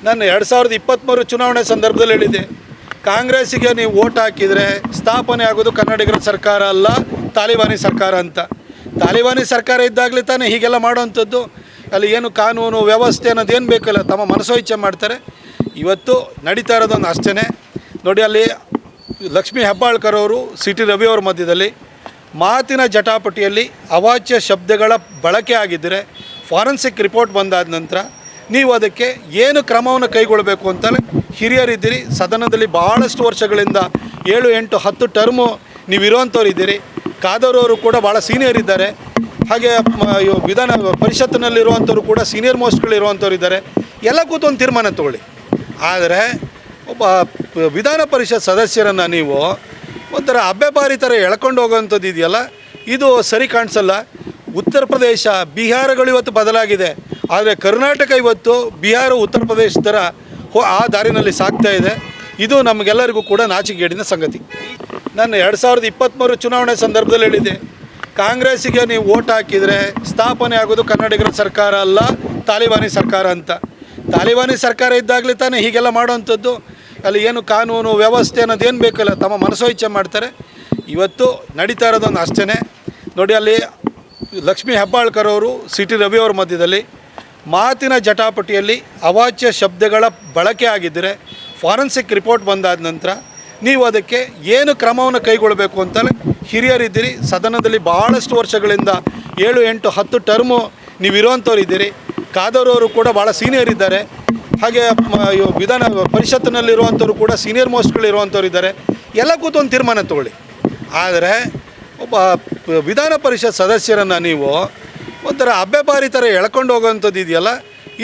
ನಾನು 2023 ಚುನಾವಣೆ ಸಂದರ್ಭದಲ್ಲಿ ಹೇಳಿದೆ, ಕಾಂಗ್ರೆಸ್ಸಿಗೆ ನೀವು ಓಟ್ ಹಾಕಿದರೆ ಸ್ಥಾಪನೆ ಆಗೋದು ಕನ್ನಡಿಗರ ಸರ್ಕಾರ ಅಲ್ಲ, ತಾಲಿಬಾನಿ ಸರ್ಕಾರ ಅಂತ. ತಾಲಿಬಾನಿ ಸರ್ಕಾರ ಇದ್ದಾಗಲೇ ತಾನೇ ಹೀಗೆಲ್ಲ ಮಾಡೋವಂಥದ್ದು. ಅಲ್ಲಿ ಏನು ಕಾನೂನು ವ್ಯವಸ್ಥೆ ಅನ್ನೋದು ಏನು ಬೇಕಲ್ಲ, ತಮ್ಮ ಮನಸೋ ಇಚ್ಛೆ ಮಾಡ್ತಾರೆ. ಇವತ್ತು ನಡೀತಾ ಇರೋದೊಂದು ಅಷ್ಟೇ ನೋಡಿ. ಅಲ್ಲಿ ಲಕ್ಷ್ಮೀ ಹೆಬ್ಬಾಳ್ಕರ್ ಅವರು, ಸಿ ಟಿ ರವಿ ಅವರ ಮಧ್ಯದಲ್ಲಿ ಮಾತಿನ ಜಟಾಪಟಿಯಲ್ಲಿ ಅವಾಚ್ಯ ಶಬ್ದಗಳ ಬಳಕೆ ಆಗಿದ್ದರೆ ಫಾರೆನ್ಸಿಕ್ ರಿಪೋರ್ಟ್ ಬಂದಾದ ನಂತರ ನೀವು ಅದಕ್ಕೆ ಏನು ಕ್ರಮವನ್ನು ಕೈಗೊಳ್ಳಬೇಕು ಅಂತಲೇ ಹಿರಿಯರಿದ್ದೀರಿ. ಸದನದಲ್ಲಿ ಭಾಳಷ್ಟು ವರ್ಷಗಳಿಂದ 7, 8, 10 ಟರ್ಮು ನೀವು ಇರುವಂಥವ್ರು ಇದ್ದೀರಿ. ಕಾದರವರು ಕೂಡ ಭಾಳ ಸೀನಿಯರ್ ಇದ್ದಾರೆ. ಹಾಗೆ ವಿಧಾನ ಪರಿಷತ್ತಿನಲ್ಲಿರುವಂಥವ್ರು ಕೂಡ ಸೀನಿಯರ್ ಮೋಸ್ಟ್ಗಳಿರುವಂಥವ್ರು ಇದ್ದಾರೆ. ಎಲ್ಲ ಕೂತು ಒಂದು ತೀರ್ಮಾನ ತಗೊಳ್ಳಿ. ಆದರೆ ಒಬ್ಬ ವಿಧಾನ ಪರಿಷತ್ ಸದಸ್ಯರನ್ನು ನೀವು ಒಂಥರ ಅಬ್ಬೆಬಾರಿ ಥರ ಎಳ್ಕೊಂಡು ಹೋಗೋವಂಥದ್ದು ಇದೆಯಲ್ಲ, ಇದು ಸರಿ ಕಾಣಿಸಲ್ಲ. ಉತ್ತರ ಪ್ರದೇಶ, ಬಿಹಾರಗಳು ಇವತ್ತು ಬದಲಾಗಿದೆ. ಆದರೆ ಕರ್ನಾಟಕ ಇವತ್ತು ಬಿಹಾರ, ಉತ್ತರ ಪ್ರದೇಶ ಥರ ಆ ದಾರಿನಲ್ಲಿ ಸಾಗ್ತಾ ಇದೆ. ಇದು ನಮಗೆಲ್ಲರಿಗೂ ಕೂಡ ನಾಚಿಕೆಗೇಡಿನ ಸಂಗತಿ. ನಾನು 2023 ಚುನಾವಣೆ ಸಂದರ್ಭದಲ್ಲಿ ಹೇಳಿದೆ, ಕಾಂಗ್ರೆಸ್ಸಿಗೆ ನೀವು ಓಟ್ ಹಾಕಿದರೆ ಸ್ಥಾಪನೆ ಆಗೋದು ಕನ್ನಡಿಗರ ಸರ್ಕಾರ ಅಲ್ಲ, ತಾಲಿಬಾನಿ ಸರ್ಕಾರ ಅಂತ. ತಾಲಿಬಾನಿ ಸರ್ಕಾರ ಇದ್ದಾಗಲೇ ತಾನೇ ಹೀಗೆಲ್ಲ ಮಾಡೋವಂಥದ್ದು. ಅಲ್ಲಿ ಏನು ಕಾನೂನು ವ್ಯವಸ್ಥೆ ಅನ್ನೋದು ಏನು ಬೇಕಲ್ಲ, ತಮ್ಮ ಮನಸೋ ಇಚ್ಛೆ ಮಾಡ್ತಾರೆ. ಇವತ್ತು ನಡೀತಾ ಇರೋದೊಂದು ಅಷ್ಟೇ ನೋಡಿ. ಅಲ್ಲಿ ಲಕ್ಷ್ಮೀ ಹೆಬ್ಬಾಳ್ಕರ್ ಅವರು, ಸಿ ಟಿ ರವಿ ಅವರ ಮಧ್ಯದಲ್ಲಿ ಮಾತಿನ ಜಟಾಪಟಿಯಲ್ಲಿ ಅವಾಚ್ಯ ಶಬ್ದಗಳ ಬಳಕೆ ಆಗಿದ್ದರೆ ಫಾರೆನ್ಸಿಕ್ ರಿಪೋರ್ಟ್ ಬಂದಾದ ನಂತರ ನೀವು ಅದಕ್ಕೆ ಏನು ಕ್ರಮವನ್ನು ಕೈಗೊಳ್ಳಬೇಕು ಅಂತಲೇ ಹಿರಿಯರಿದ್ದೀರಿ. ಸದನದಲ್ಲಿ ಭಾಳಷ್ಟು ವರ್ಷಗಳಿಂದ 7, 8, 10 ಟರ್ಮು ನೀವು ಇರುವಂಥವ್ರು ಇದ್ದೀರಿ. ಕಾದರವರು ಕೂಡ ಭಾಳ ಸೀನಿಯರ್ ಇದ್ದಾರೆ. ಹಾಗೆ ವಿಧಾನ ಪರಿಷತ್ತಿನಲ್ಲಿರುವಂಥವ್ರು ಕೂಡ ಸೀನಿಯರ್ ಮೋಸ್ಟ್ಗಳಿರುವಂಥವ್ರು ಇದ್ದಾರೆ. ಎಲ್ಲ ಕೂತು ಒಂದು ತೀರ್ಮಾನ ತಗೊಳ್ಳಿ. ಆದರೆ ಒಬ್ಬ ವಿಧಾನ ಪರಿಷತ್ ಸದಸ್ಯರನ್ನು ನೀವು ಒಂಥರ ಅಬ್ಬೆಬಾರಿ ಥರ ಎಳ್ಕೊಂಡು ಹೋಗೋವಂಥದ್ದು ಇದೆಯಲ್ಲ,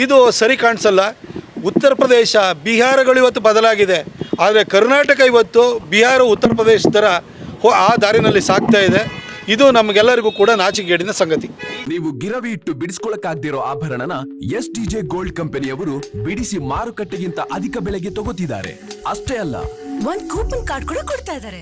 ಇದು ಸರಿ ಕಾಣಿಸಲ್ಲ. ಉತ್ತರ ಪ್ರದೇಶ, ಬಿಹಾರಗಳು ಇವತ್ತು ಬದಲಾಗಿದೆ. ಆದರೆ ಕರ್ನಾಟಕ ಇವತ್ತು ಬಿಹಾರ, ಉತ್ತರ ಪ್ರದೇಶ ಥರ ಆ ದಾರಿನಲ್ಲಿ ಸಾಗ್ತಾ ಇದೆ. ಇದು ನಮಗೆಲ್ಲರಿಗೂ ಕೂಡ ನಾಚಿಕೆಗೇಡಿನ ಸಂಗತಿ. ನೀವು ಗಿರವಿ ಇಟ್ಟು ಬಿಡಿಸ್ಕೊಳಕ್ಕಾಗ್ದಿರೋ ಆಭರಣನ STJ ಗೋಲ್ಡ್ ಕಂಪನಿಯವರು ಬಿಡಿಸಿ ಮಾರುಕಟ್ಟೆಗಿಂತ ಅಧಿಕ ಬೆಲೆಗೆ ತಗೋತಿದ್ದಾರೆ. ಅಷ್ಟೇ ಅಲ್ಲ, ಒಂದು ಕೂಪನ್ ಕಾರ್ಡ್ ಕೂಡ ಕೊಡ್ತಾ ಇದ್ದಾರೆ.